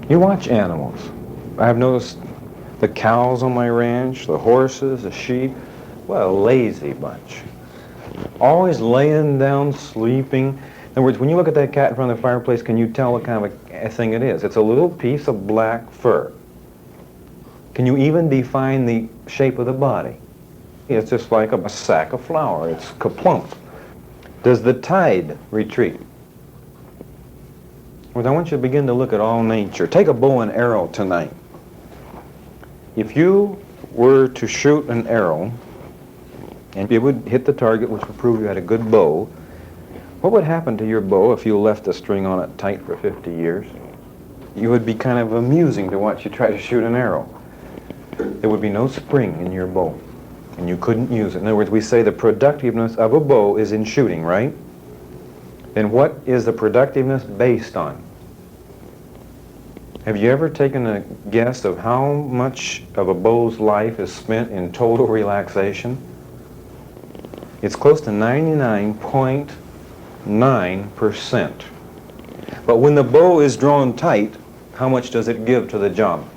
You watch animals. I've noticed the cows on my ranch, the horses, the sheep. What a lazy bunch. Always laying down, sleeping. In other words, when you look at that cat in front of the fireplace, can you tell what kind of a thing it is? It's a little piece of black fur. Can you even define the shape of the body? It's just like a sack of flour. It's kaplump. Does the tide retreat? Well, I want you to begin to look at all nature. Take a bow and arrow tonight. If you were to shoot an arrow, and it would hit the target, which would prove you had a good bow, what would happen to your bow if you left the string on it tight for 50 years? You would be kind of amusing to watch you try to shoot an arrow. There would be no spring in your bow, and you couldn't use it. In other words, we say the productiveness of a bow is in shooting, right? Then what is the productiveness based on? Have you ever taken a guess of how much of a bow's life is spent in total relaxation? It's close to 99.9%. But when the bow is drawn tight, how much does it give to the job?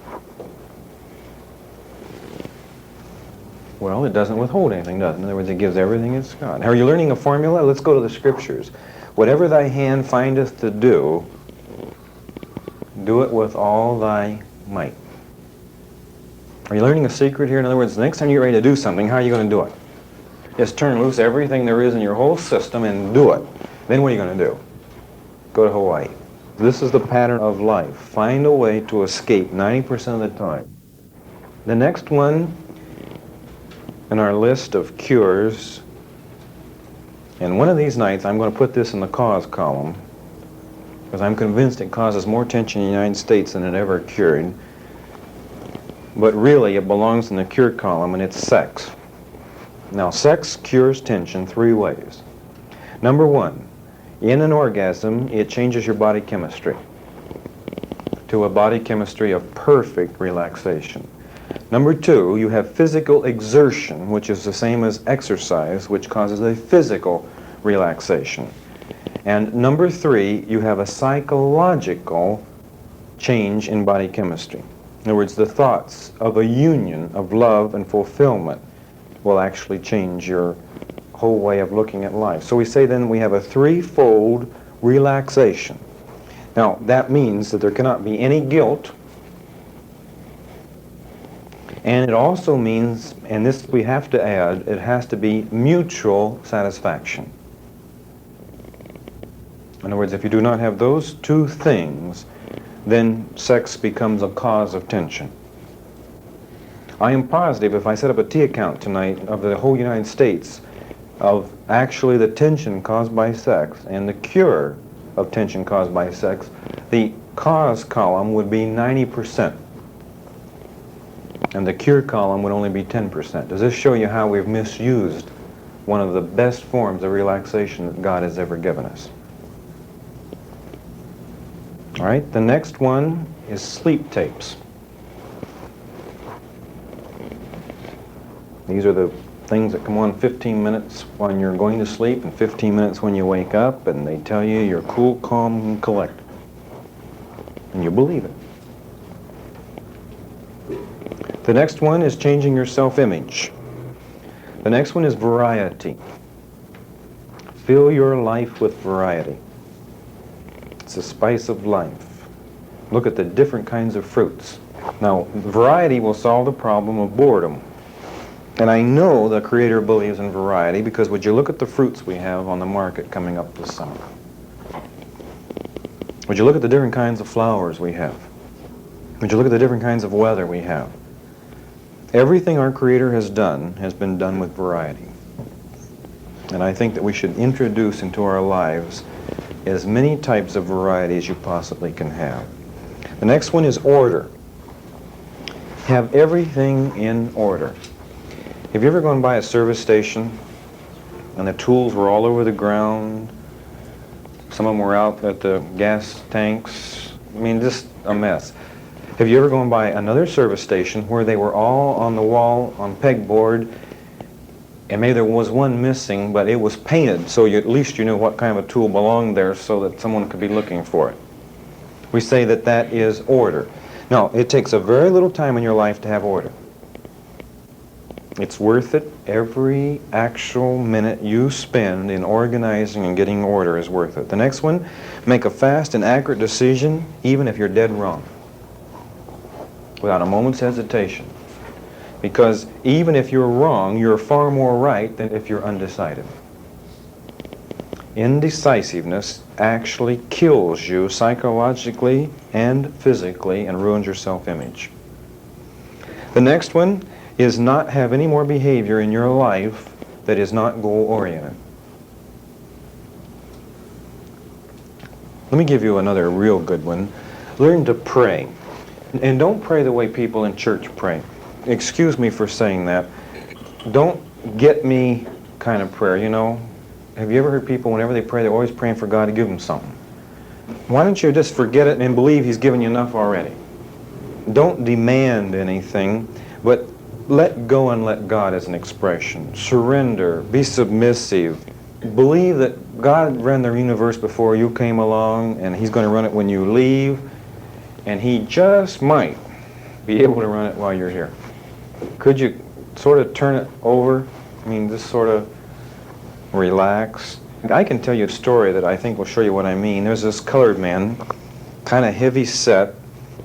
Well, it doesn't withhold anything, does it? In other words, it gives everything it's got. Are you learning a formula? Let's go to the scriptures. Whatever thy hand findeth to do, do it with all thy might. Are you learning a secret here? In other words, the next time you're ready to do something, how are you going to do it? Just turn loose everything there is in your whole system and do it. Then what are you going to do? Go to Hawaii. This is the pattern of life. Find a way to escape 90% of the time. The next one in our list of cures, and one of these nights I'm going to put this in the cause column, because I'm convinced it causes more tension in the United States than it ever cured. But really, it belongs in the cure column, and it's sex. Now, sex cures tension 3 ways. Number 1, in an orgasm, it changes your body chemistry to a body chemistry of perfect relaxation. Number 2, you have physical exertion, which is the same as exercise, which causes a physical relaxation. And number 3, you have a psychological change in body chemistry. In other words, the thoughts of a union of love and fulfillment will actually change your whole way of looking at life. So we say then we have a 3-fold relaxation. Now, that means that there cannot be any guilt, and it also means, and this we have to add, it has to be mutual satisfaction. In other words, if you do not have those 2 things, then sex becomes a cause of tension. I am positive if I set up a T account tonight of the whole United States of actually the tension caused by sex and the cure of tension caused by sex, the cause column would be 90%. And the cure column would only be 10%. Does this show you how we've misused one of the best forms of relaxation that God has ever given us? All right, the next one is sleep tapes. These are the things that come on 15 minutes when you're going to sleep and 15 minutes when you wake up, and they tell you you're cool, calm, and collected. And you believe it. The next one is changing your self-image. The next one is variety. Fill your life with variety. It's the spice of life. Look at the different kinds of fruits. Now, variety will solve the problem of boredom. And I know the Creator believes in variety because would you look at the fruits we have on the market coming up this summer? Would you look at the different kinds of flowers we have? Would you look at the different kinds of weather we have? Everything our Creator has done has been done with variety. And I think that we should introduce into our lives as many types of variety as you possibly can have. The next one is order. Have everything in order. Have you ever gone by a service station and the tools were all over the ground? Some of them were out at the gas tanks. I mean, just a mess. Have you ever gone by another service station where they were all on the wall on pegboard, and maybe there was one missing, but it was painted so at least you knew what kind of a tool belonged there so that someone could be looking for it? We say that that is order. No, it takes a very little time in your life to have order. It's worth it. Every actual minute you spend in organizing and getting order is worth it. The next one, make a fast and accurate decision even if you're dead wrong, without a moment's hesitation. Because even if you're wrong, you're far more right than if you're undecided. Indecisiveness actually kills you psychologically and physically and ruins your self-image. The next one is not have any more behavior in your life that is not goal-oriented. Let me give you another real good one. Learn to pray. And don't pray the way people in church pray. Excuse me for saying that. Don't get me kind of prayer, you know. Have you ever heard people, whenever they pray, they're always praying for God to give them something? Why don't you just forget it and believe He's given you enough already? Don't demand anything, but let go and let God as an expression. Surrender. Be submissive. Believe that God ran the universe before you came along, and He's going to run it when you leave, and He just might be able to run it while you're here. Could you sort of turn it over? I mean, just sort of relax. I can tell you a story that I think will show you what I mean. There's this colored man, kind of heavy set.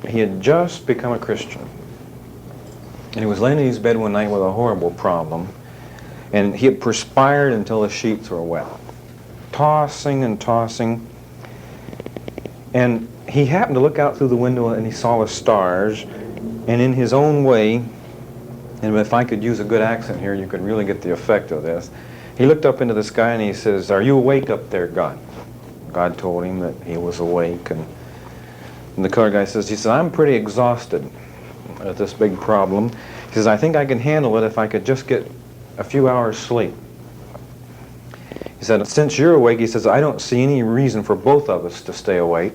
He had just become a Christian. And he was laying in his bed one night with a horrible problem. And he had perspired until the sheets were wet. Tossing and tossing. And he happened to look out through the window and he saw the stars. And in his own way, and if I could use a good accent here, you could really get the effect of this. He looked up into the sky and he says, "Are you awake up there, God?" God told him that he was awake. And the colored guy says, "I'm pretty exhausted at this big problem." He says, "I think I can handle it if I could just get a few hours sleep." He said, "Since you're awake," he says, "I don't see any reason for both of us to stay awake."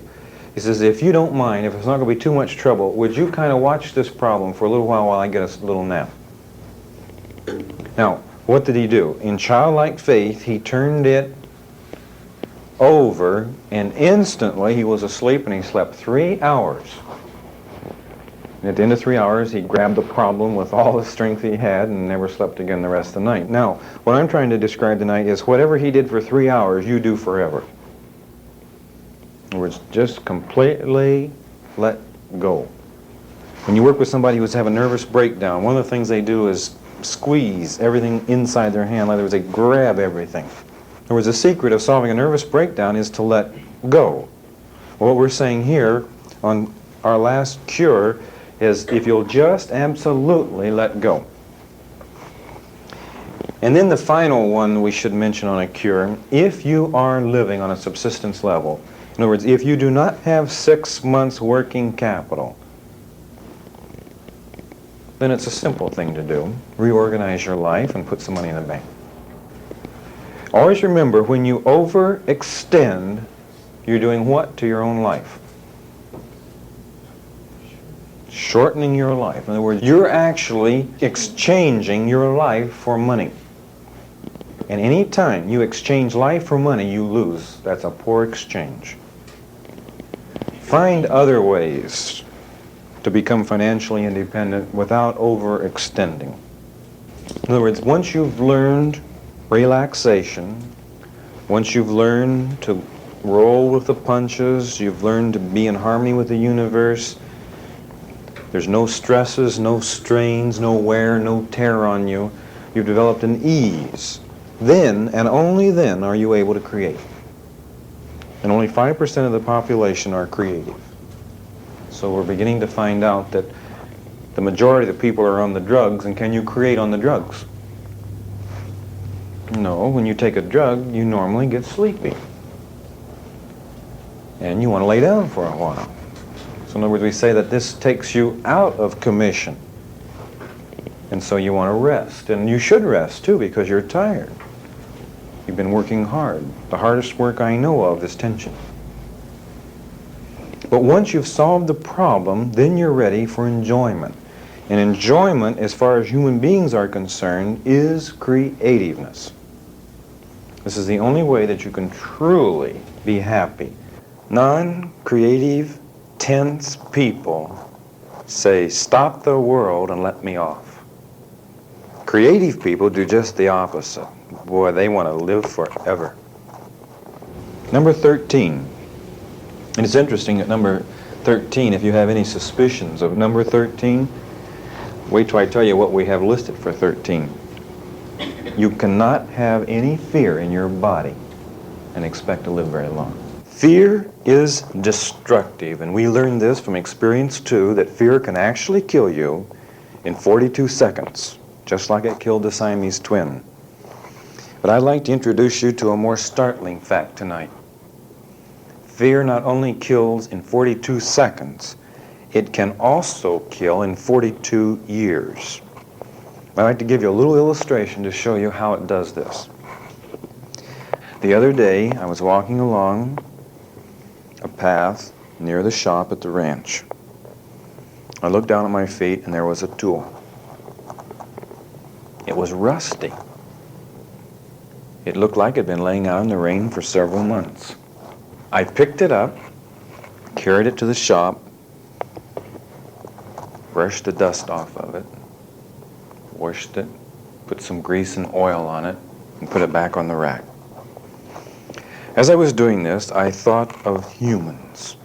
He says, "If you don't mind, if it's not going to be too much trouble, would you kind of watch this problem for a little while I get a little nap?" Now, what did he do? In childlike faith, he turned it over, and instantly he was asleep, and he slept 3 hours. And at the end of 3 hours, he grabbed the problem with all the strength he had and never slept again the rest of the night. Now, what I'm trying to describe tonight is whatever he did for 3 hours, you do forever. In other words, just completely let go. When you work with somebody who's having a nervous breakdown, one of the things they do is squeeze everything inside their hand. In other words, they grab everything. In other words, the secret of solving a nervous breakdown is to let go. Well, what we're saying here on our last cure is if you'll just absolutely let go. And then the final one we should mention on a cure, if you are living on a subsistence level, in other words, if you do not have 6 months working capital, then it's a simple thing to do. Reorganize your life and put some money in the bank. Always remember, when you overextend, you're doing what to your own life? Shortening your life. In other words, you're actually exchanging your life for money. And any time you exchange life for money, you lose. That's a poor exchange. Find other ways to become financially independent without overextending. In other words, once you've learned relaxation, once you've learned to roll with the punches, you've learned to be in harmony with the universe, there's no stresses, no strains, no wear, no tear on you, you've developed an ease. Then, and only then, are you able to create. And only 5% of the population are creative. So we're beginning to find out that the majority of the people are on the drugs, and can you create on the drugs? No, when you take a drug, you normally get sleepy. And you want to lay down for a while. So in other words, we say that this takes you out of commission. And so you want to rest. And you should rest, too, because you're tired. You've been working hard. The hardest work I know of is tension. But once you've solved the problem, then you're ready for enjoyment. And enjoyment, as far as human beings are concerned, is creativeness. This is the only way that you can truly be happy. Non-creative tense people say, "Stop the world and let me off." Creative people do just the opposite. Boy, they want to live forever. Number 13. And it's interesting at number 13, if you have any suspicions of number 13, wait till I tell you what we have listed for 13. You cannot have any fear in your body and expect to live very long. Fear is destructive, and we learned this from experience too, that fear can actually kill you in 42 seconds, just like it killed the Siamese twin. But I'd like to introduce you to a more startling fact tonight. Fear not only kills in 42 seconds, it can also kill in 42 years. I'd like to give you a little illustration to show you how it does this. The other day, I was walking along a path near the shop at the ranch. I looked down at my feet and there was a tool. It was rusty. It looked like it had been laying out in the rain for several months. I picked it up, carried it to the shop, brushed the dust off of it, washed it, put some grease and oil on it, and put it back on the rack. As I was doing this, I thought of humans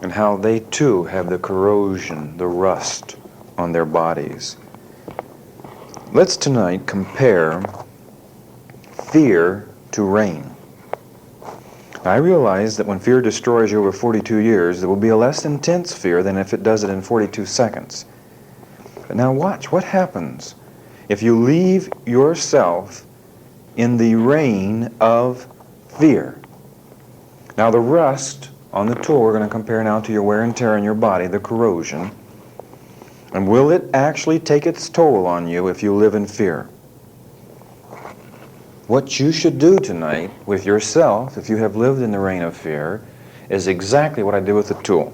and how they too have the corrosion, the rust on their bodies. Let's tonight compare fear to rain. I realize that when fear destroys you over 42 years, there will be a less intense fear than if it does it in 42 seconds. But now watch what happens if you leave yourself in the rain of fear. Now the rust on the tool we're going to compare now to your wear and tear in your body, the corrosion. And will it actually take its toll on you if you live in fear? What you should do tonight with yourself, if you have lived in the rain of fear, is exactly what I did with the tool.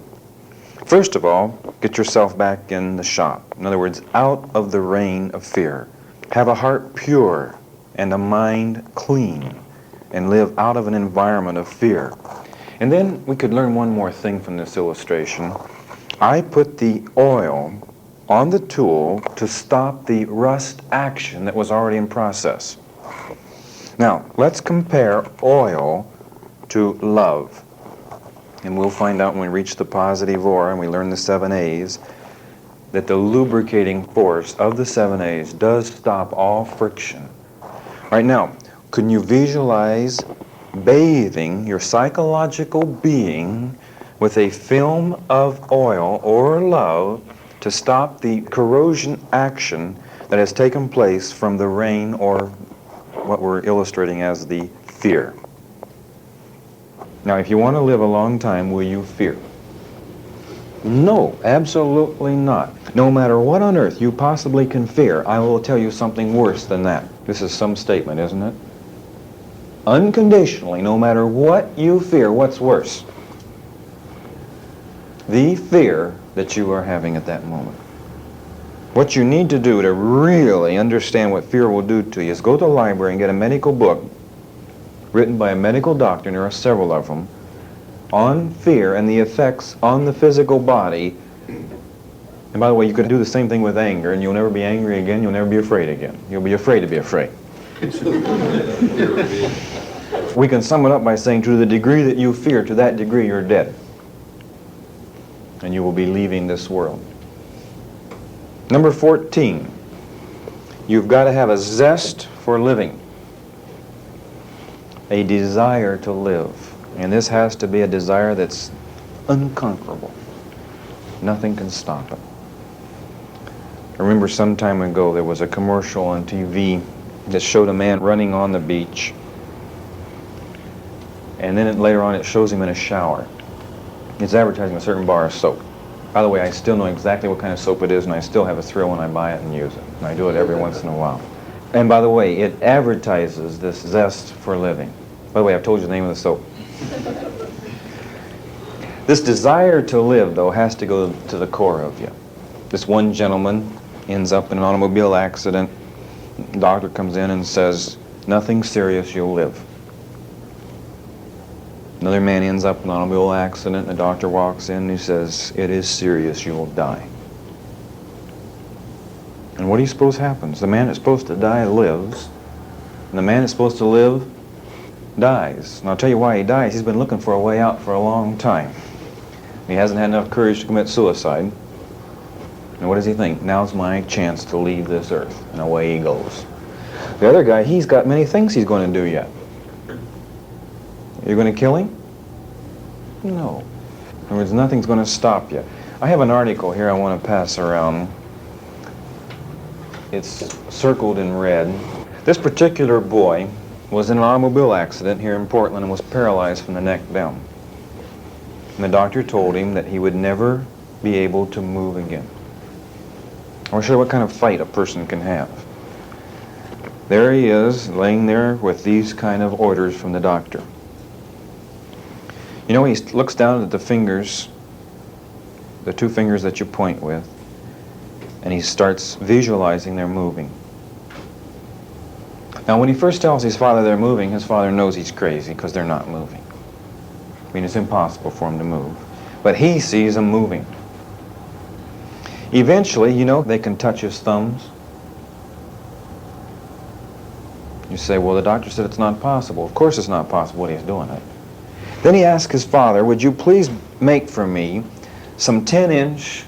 First of all, get yourself back in the shop. In other words, out of the rain of fear. Have a heart pure and a mind clean and live out of an environment of fear. And then we could learn one more thing from this illustration. I put the oil on the tool to stop the rust action that was already in process. Now, let's compare oil to love. And we'll find out when we reach the positive ore and we learn the 7 A's that the lubricating force of the 7 A's does stop all friction. Right now, can you visualize bathing your psychological being with a film of oil or love to stop the corrosion action that has taken place from the rain or what we're illustrating as the fear? Now, if you want to live a long time, will you fear? No, absolutely not. No matter what on earth you possibly can fear, I will tell you something worse than that. This is some statement, isn't it? Unconditionally, no matter what you fear, what's worse? The fear that you are having at that moment. What you need to do to really understand what fear will do to you is go to the library and get a medical book written by a medical doctor, and there are several of them, on fear and the effects on the physical body. And by the way, you can do the same thing with anger, and you'll never be angry again, you'll never be afraid again. You'll be afraid to be afraid. We can sum it up by saying, to the degree that you fear, to that degree you're dead. And you will be leaving this world. Number 14, you've got to have a zest for living. A desire to live. And this has to be a desire that's unconquerable. Nothing can stop it. I remember some time ago there was a commercial on TV that showed a man running on the beach. And then later on it shows him in a shower. It's advertising a certain bar of soap. By the way, I still know exactly what kind of soap it is, and I still have a thrill when I buy it and use it. And I do it every once in a while. And by the way, it advertises this zest for living. By the way, I've told you the name of the soap. This desire to live, though, has to go to the core of you. This one gentleman ends up in an automobile accident. The doctor comes in and says, "Nothing serious, you'll live." Another man ends up in an automobile accident, and the doctor walks in and he says, "It is serious, you will die." And what do you suppose happens? The man that's supposed to die lives, and the man that's supposed to live dies. And I'll tell you why he dies. He's been looking for a way out for a long time. He hasn't had enough courage to commit suicide. And what does he think? Now's my chance to leave this earth. And away he goes. The other guy, he's got many things he's going to do yet. You're going to kill him? No. In other words, nothing's going to stop you. I have an article here I want to pass around. It's circled in red. This particular boy was in an automobile accident here in Portland and was paralyzed from the neck down. And the doctor told him that he would never be able to move again. I'm sure what kind of fight a person can have. There he is, laying there with these kind of orders from the doctor. You know, he looks down at the fingers, the two fingers that you point with, and he starts visualizing they're moving. Now, when he first tells his father they're moving, his father knows he's crazy because they're not moving. I mean, it's impossible for him to move. But he sees them moving. Eventually, you know, they can touch his thumbs. You say, well, the doctor said it's not possible. Of course it's not possible when he's doing it. Then he asked his father, would you please make for me some 10-inch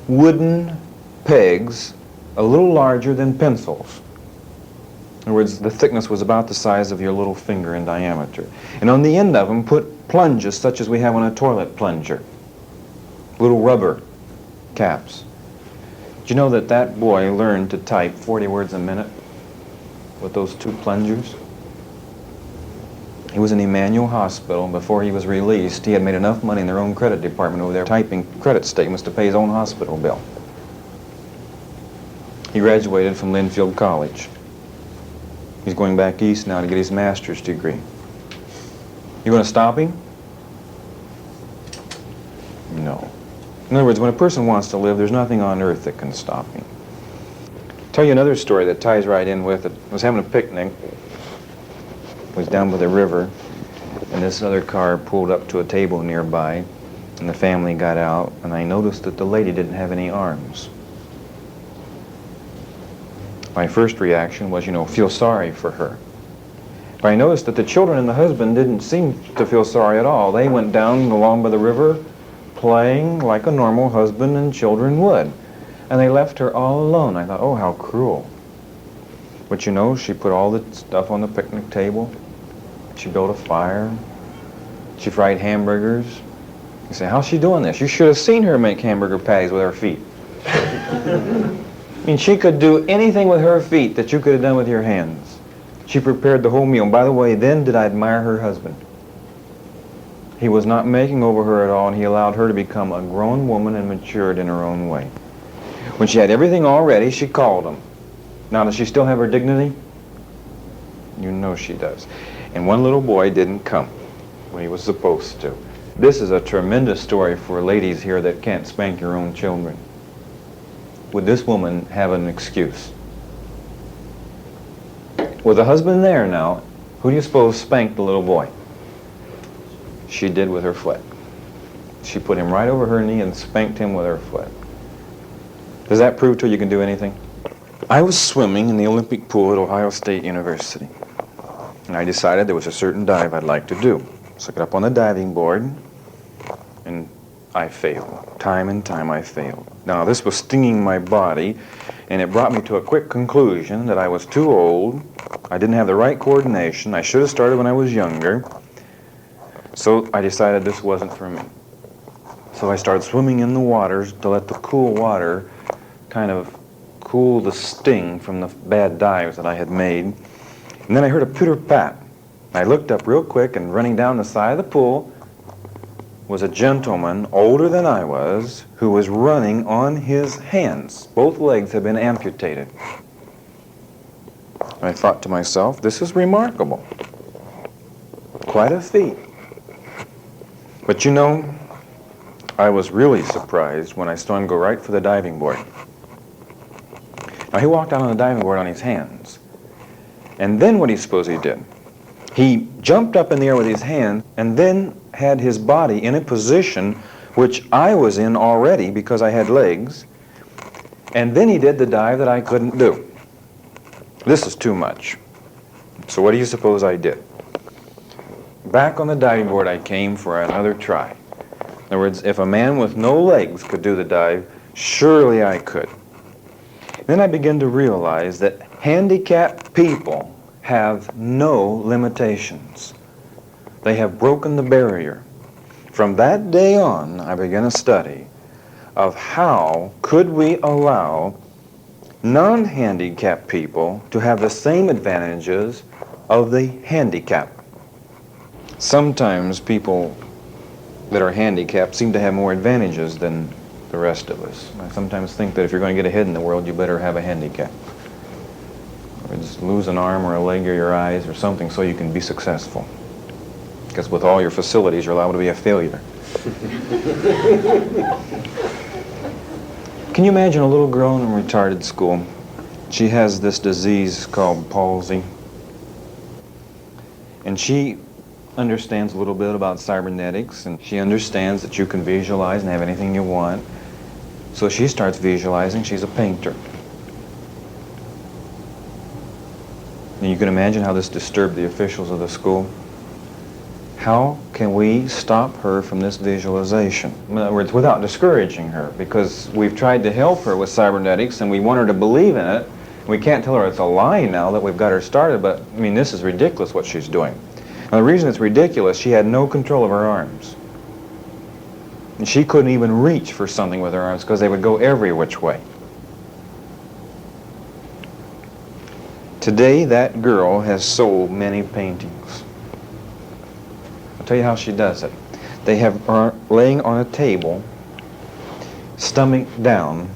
wooden pegs a little larger than pencils? In other words, the thickness was about the size of your little finger in diameter. And on the end of them, put plunges such as we have on a toilet plunger. Little rubber caps. Did you know that that boy learned to type 40 words a minute with those two plungers? He was in Emmanuel Hospital, and before he was released, he had made enough money in their own credit department over there typing credit statements to pay his own hospital bill. He graduated from Linfield College. He's going back east now to get his master's degree. You going to stop him? No. In other words, when a person wants to live, there's nothing on earth that can stop him. I'll tell you another story that ties right in with it. I was having a picnic. Was down by the river, and this other car pulled up to a table nearby, and the family got out, and I noticed that the lady didn't have any arms. My first reaction was, feel sorry for her. But I noticed that the children and the husband didn't seem to feel sorry at all. They went down along by the river playing like a normal husband and children would. And they left her all alone. I thought, oh, how cruel. But she put all the stuff on the picnic table. She built a fire. She fried hamburgers. You say, how's she doing this? You should have seen her make hamburger patties with her feet. I mean, she could do anything with her feet that you could have done with your hands. She prepared the whole meal. And by the way, then did I admire her husband. He was not making over her at all, and he allowed her to become a grown woman and matured in her own way. When she had everything all ready, she called him. Now, does she still have her dignity? You know she does. And one little boy didn't come when he was supposed to. This is a tremendous story for ladies here that can't spank your own children. Would this woman have an excuse? With the husband there now, who do you suppose spanked the little boy? She did with her foot. She put him right over her knee and spanked him with her foot. Does that prove to you can do anything? I was swimming in the Olympic pool at Ohio State University, and I decided there was a certain dive I'd like to do. So I got up on the diving board, and I failed. Time and time I failed. Now, this was stinging my body, and it brought me to a quick conclusion that I was too old, I didn't have the right coordination, I should have started when I was younger, so I decided this wasn't for me. So I started swimming in the waters to let the cool water kind of cool the sting from the bad dives that I had made. And then I heard a pitter-pat. I looked up real quick, and running down the side of the pool was a gentleman older than I was who was running on his hands. Both legs had been amputated. I thought to myself, this is remarkable. Quite a feat. But I was really surprised when I saw him go right for the diving board. Now, he walked out on the diving board on his hands. And then what do you suppose he did? He jumped up in the air with his hand, and then had his body in a position which I was in already because I had legs, and then he did the dive that I couldn't do. This is too much. So what do you suppose I did? Back on the diving board I came for another try. In other words, if a man with no legs could do the dive, surely I could. Then I began to realize that handicapped people have no limitations. They have broken the barrier. From that day on, I began a study of how could we allow non-handicapped people to have the same advantages of the handicapped. Sometimes people that are handicapped seem to have more advantages than the rest of us. I sometimes think that if you're going to get ahead in the world, you better have a handicap. Or just lose an arm or a leg or your eyes or something so you can be successful. Because with all your facilities, you're liable to be a failure. Can you imagine a little girl in a retarded school? She has this disease called palsy. And she understands a little bit about cybernetics, and she understands that you can visualize and have anything you want. So she starts visualizing. She's a painter. And you can imagine how this disturbed the officials of the school. How can we stop her from this visualization? In other words, without discouraging her, because we've tried to help her with cybernetics and we want her to believe in it. We can't tell her it's a lie now that we've got her started, but I mean, this is ridiculous what she's doing. Now, the reason it's ridiculous, she had no control of her arms. And she couldn't even reach for something with her arms because they would go every which way. Today, that girl has sold many paintings. I'll tell you how she does it. They have her laying on a table, stomach down,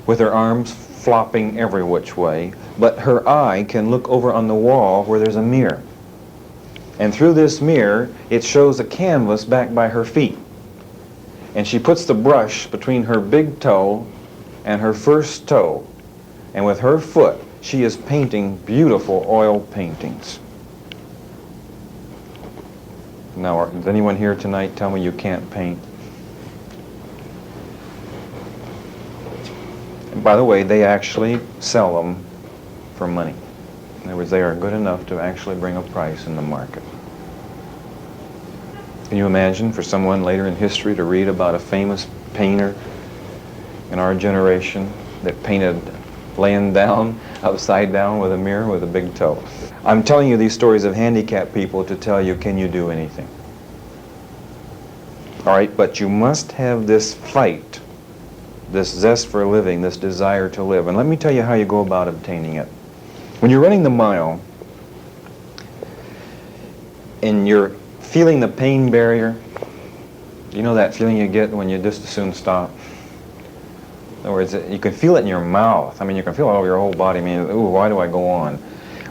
with her arms flopping every which way, but her eye can look over on the wall where there's a mirror. And through this mirror, it shows a canvas back by her feet. And she puts the brush between her big toe and her first toe. And with her foot, she is painting beautiful oil paintings. Now, does anyone here tonight tell me you can't paint? And by the way, they actually sell them for money. In other words, they are good enough to actually bring a price in the market. Can you imagine for someone later in history to read about a famous painter in our generation that painted laying down, upside down with a mirror with a big toe? I'm telling you these stories of handicapped people to tell you, can you do anything? All right, but you must have this fight, this zest for living, this desire to live. And let me tell you how you go about obtaining it. When you're running the mile and you're feeling the pain barrier, you know that feeling you get when you just as soon stop? In other words, you can feel it in your mouth. I mean, you can feel it all over your whole body. I mean, ooh, why do I go on?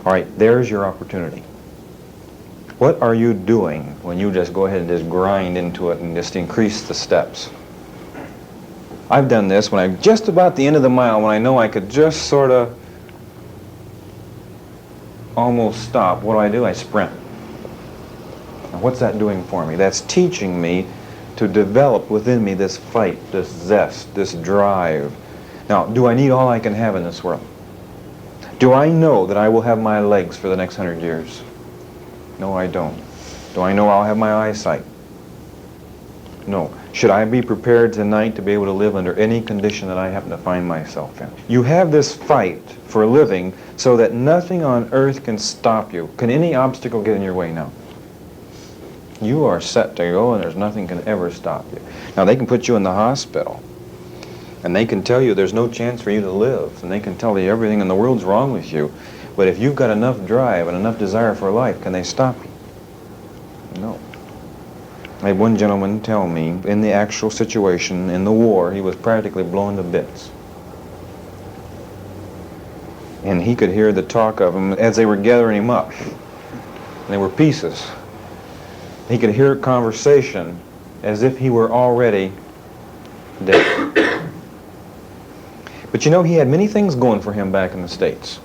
All right, there's your opportunity. What are you doing when you just go ahead and just grind into it and just increase the steps? I've done this when I'm just about the end of the mile, when I know I could just sort of almost stop. What do? I sprint. Now, what's that doing for me? That's teaching me to develop within me this fight, this zest, this drive. Now, do I need all I can have in this world? Do I know that I will have my legs for the next 100 years? No, I don't. Do I know I'll have my eyesight? No. Should I be prepared tonight to be able to live under any condition that I happen to find myself in? You have this fight for a living so that nothing on earth can stop you. Can any obstacle get in your way now? You are set to go and there's nothing can ever stop you. Now they can put you in the hospital and they can tell you there's no chance for you to live and they can tell you everything in the world's wrong with you, but if you've got enough drive and enough desire for life, can they stop you? No. I had one gentleman tell me in the actual situation in the war he was practically blown to bits. And he could hear the talk of them as they were gathering him up. They were pieces. He could hear conversation as if he were already dead. But you know, he had many things going for him back in the States.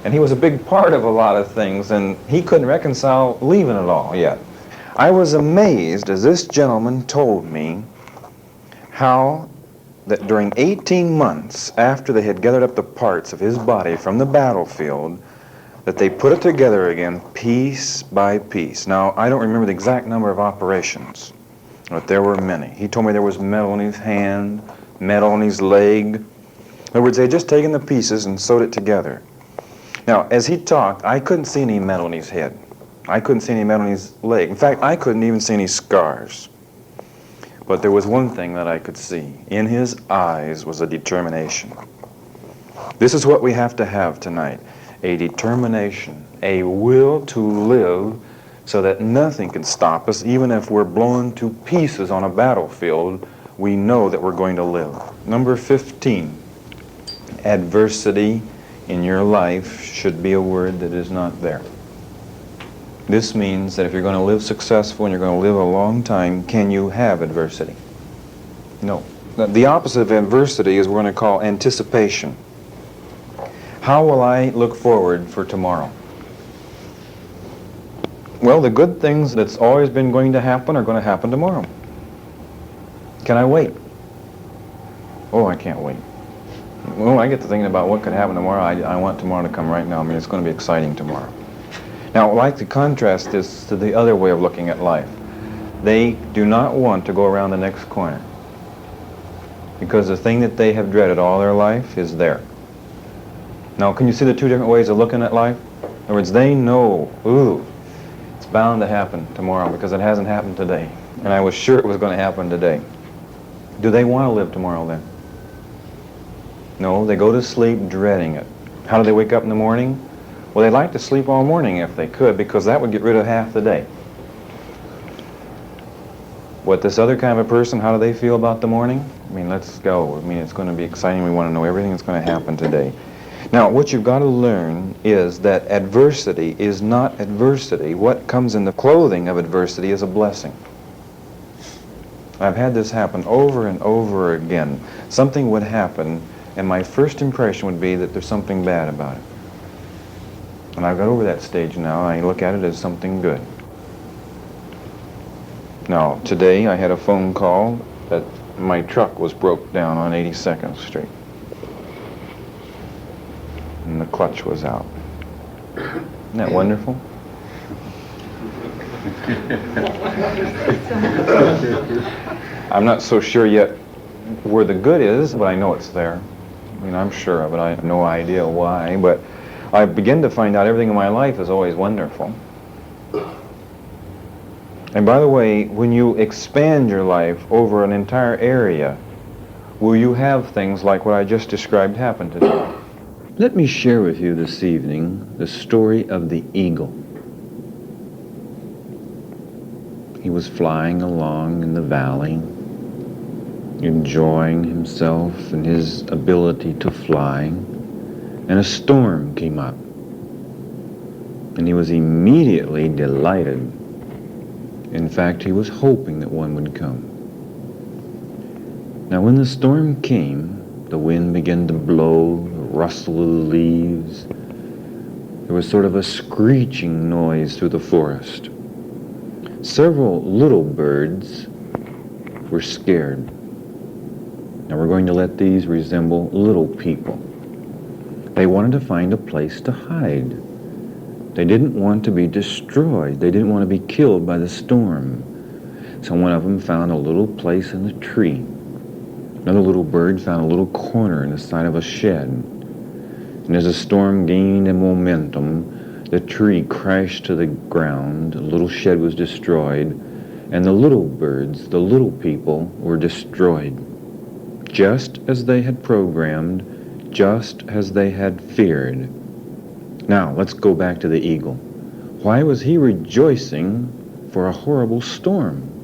And he was a big part of a lot of things, and he couldn't reconcile leaving it all yet. I was amazed as this gentleman told me how that during 18 months after they had gathered up the parts of his body from the battlefield, that they put it together again piece by piece. Now, I don't remember the exact number of operations, but there were many. He told me there was metal in his hand, metal in his leg. In other words, they had just taken the pieces and sewed it together. Now, as he talked, I couldn't see any metal in his head. I couldn't see any metal in his leg. In fact, I couldn't even see any scars. But there was one thing that I could see. In his eyes was a determination. This is what we have to have tonight. A determination, a will to live so that nothing can stop us. Even if we're blown to pieces on a battlefield, we know that we're going to live. Number 15, adversity in your life should be a word that is not there. This means that if you're going to live successful and you're going to live a long time, can you have adversity? No. The opposite of adversity is we're going to call anticipation. How will I look forward for tomorrow? Well, the good things that's always been going to happen are going to happen tomorrow. Can I wait? Oh, I can't wait. Well, I get to thinking about what could happen tomorrow. I want tomorrow to come right now. I mean, it's going to be exciting tomorrow. Now, I'd like to contrast this to the other way of looking at life. They do not want to go around the next corner because the thing that they have dreaded all their life is there. Now, can you see the two different ways of looking at life? In other words, they know, ooh, it's bound to happen tomorrow because it hasn't happened today. And I was sure it was going to happen today. Do they want to live tomorrow then? No, they go to sleep dreading it. How do they wake up in the morning? Well, they'd like to sleep all morning if they could, because that would get rid of half the day. What this other kind of a person, how do they feel about the morning? I mean, let's go. I mean, it's going to be exciting. We want to know everything that's going to happen today. Now, what you've got to learn is that adversity is not adversity. What comes in the clothing of adversity is a blessing. I've had this happen over and over again. Something would happen, and my first impression would be that there's something bad about it. And I've got over that stage now. I look at it as something good. Now, today I had a phone call that my truck was broke down on 82nd Street. And the clutch was out. Isn't that wonderful? I'm not so sure yet where the good is, but I know it's there. I mean, I'm sure of it. I have no idea why, but I begin to find out everything in my life is always wonderful. And by the way, when you expand your life over an entire area, will you have things like what I just described happen to you? Let me share with you this evening the story of the eagle. He was flying along in the valley, enjoying himself and his ability to fly, and a storm came up. And he was immediately delighted. In fact, he was hoping that one would come. Now, when the storm came, the wind began to blow, the rustle of the leaves. There was sort of a screeching noise through the forest. Several little birds were scared. Now we're going to let these resemble little people. They wanted to find a place to hide. They didn't want to be destroyed. They didn't want to be killed by the storm. So one of them found a little place in a tree. Another little bird found a little corner in the side of a shed. And as the storm gained in momentum, the tree crashed to the ground, the little shed was destroyed, and the little birds, the little people, were destroyed. Just as they had programmed, just as they had feared. Now, let's go back to the eagle. Why was he rejoicing for a horrible storm?